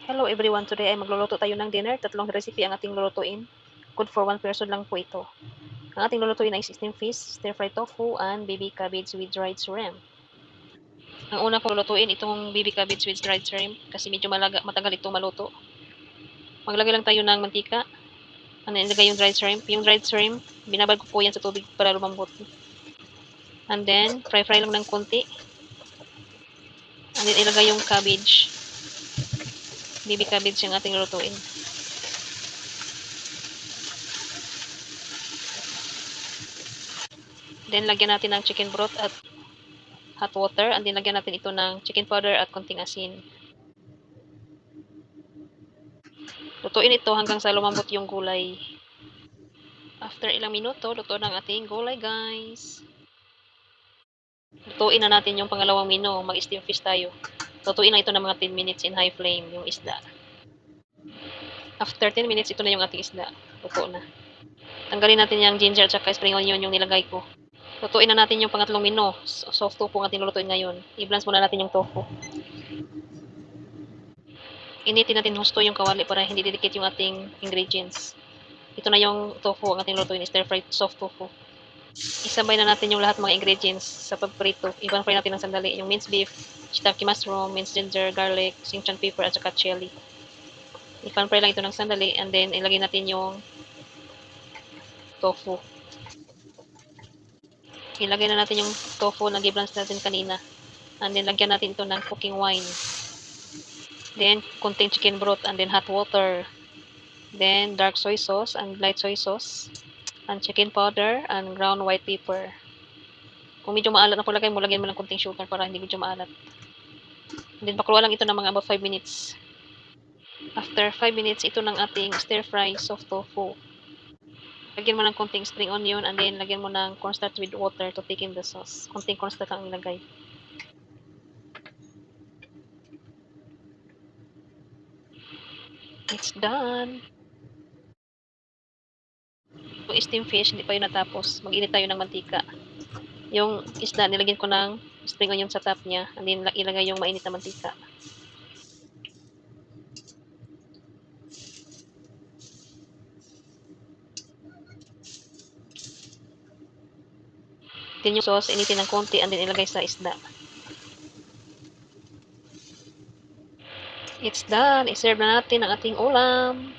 Hello everyone, today ay magluluto tayo ng dinner. Tatlong recipe ang ating lulutuin. Good for one person lang po ito. Ang ating lulutuin ay steamed fish, stir-fried tofu, and baby cabbage with dried shrimp. Ang una kong lulutuin itong baby cabbage with dried shrimp kasi medyo matagal itong maluto. Maglagay lang tayo ng mantika. Ano ilagay yung dried shrimp? Yung dried shrimp, binabad ko po yan sa tubig para lumambot. And then, fry lang ng konti. And then, ilagay yung cabbage. Baby cabbage yung ating lulutuin. Then, lagyan natin ng chicken broth at hot water. And then, lagyan natin ito ng chicken powder at konting asin. Lutuin ito hanggang sa lumambot yung gulay. After ilang minuto, luto ng ating gulay, guys. Lutuin na natin yung pangalawang menu. Mag-steam fish tayo. Lutuin na ito ng mga 10 minutes in high flame, yung isda. After 10 minutes, ito na yung ating isda. Luto na. Tanggalin natin yung ginger at saka spring onion yung nilagay ko. Lutuin na natin yung pangatlong menu. Soft tofu ang ating lulutuin ngayon. I-blanch muna natin yung tofu. Initin natin husto yung kawali para hindi didikit yung ating ingredients. Ito na yung tofu ang ating lulutuin, stir-fried soft tofu. Isabay na natin yung lahat mga ingredients sa pagprito. I-pan-fry natin ng sandali. Yung minced beef, shiitake mushroom, minced ginger, garlic, Sichuan pepper, at saka chili. I-pan-fry lang ito ng sandali and then ilagay natin yung tofu. Ilagay na natin yung tofu na i-blanch natin kanina. And then lagyan natin ito ng cooking wine. Then konting chicken broth and then hot water. Then dark soy sauce and light soy sauce. And chicken powder and ground white pepper. Kung medyo maalat na lagay mo, lagyan mo ng konting sugar para hindi medyo maalat. And then pakuluan lang ito ng mga about 5 minutes. After 5 minutes, ito ng ating stir-fry soft tofu. Lagyan mo ng konting spring onion and then lagyan mo ng cornstarch with water to thicken the sauce. Konting cornstarch ang ilagay. It's done! Yung steamed fish, hindi pa yun natapos. Mag-init tayo ng mantika. Yung isda, nilagyan ko ng spring onion sa top niya. And then ilagay yung mainit na mantika. Then yung sauce, initin ng konti and then ilagay sa isda. It's done! I-serve na natin ang ating ulam.